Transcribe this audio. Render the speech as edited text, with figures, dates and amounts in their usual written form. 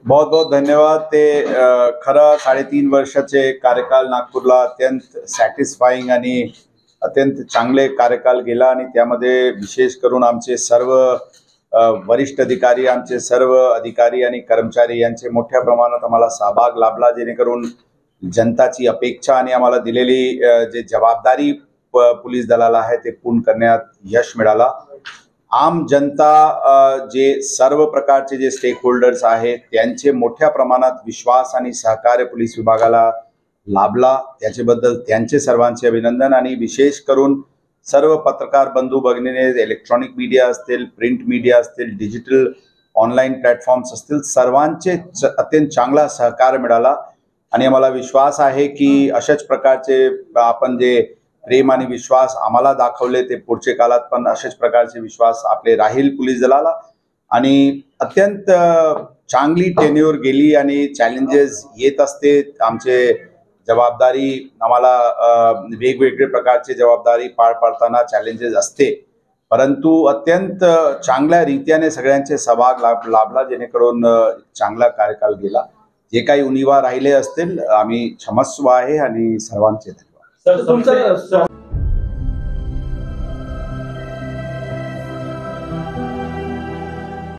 बहुत बहुत धन्यवाद। ते खरं 3.5 वर्षाचे कार्यकाल नागपूरला अत्यंत सॅटिस्फाईंग आणि अत्यंत चांगले कार्यकाल गेला आणि त्यामध्ये विशेष करून आमचे सर्व वरिष्ठ अधिकारी, आमचे सर्व अधिकारी आणि कर्मचारी यांचे मोठ्या प्रमाणात आम्हाला सहभाग लाभला, जेणेकरून जनताची अपेक्षा आणि आम्हाला दिलेली जे जबाबदारी पोलीस दलाला आहे ते पूर्ण करण्यात यश मिळाला। आम जनता जे सर्व प्रकारचे जे स्टेक होल्डर्स आहेत त्यांचे मोठ्या प्रमाणात विश्वास आणि सहकार्य पोलीस विभागाला लाभला, त्याच्याबद्दल त्यांचे सर्वांचे अभिनंदन। आणि विशेष करून सर्व पत्रकार बंधू भगिनीने, इलेक्ट्रॉनिक मीडिया असतील, प्रिंट मीडिया असतील, डिजिटल ऑनलाईन प्लॅटफॉर्म्स असतील, सर्वांचे अत्यंत चांगला सहकार मिळाला आणि आम्हाला विश्वास आहे की अशाच प्रकारचे आपण जे प्रेम आणि विश्वास आम्हाला दाखवले ते पुढच्या काळात पण अशाच प्रकारचे विश्वास आपले राहील पोलीस दलाला। आणि अत्यंत चांगली टेन्युअर गेली आणि चॅलेंजेस येत असते, आमचे जबाबदारी आम्हाला वेगवेगळे प्रकारचे जबाबदारी पार पाडताना चॅलेंजेस असते, परंतु अत्यंत चांगल्या रीतीने सगळ्यांचे सहभाग लाभला, जेणेकरून चांगला कार्यकाल गेला। जे काही उणिवा राहिले असतील आम्ही क्षमस्व आहे आणि सर्वांचे धन्यवाद। सर तुमचं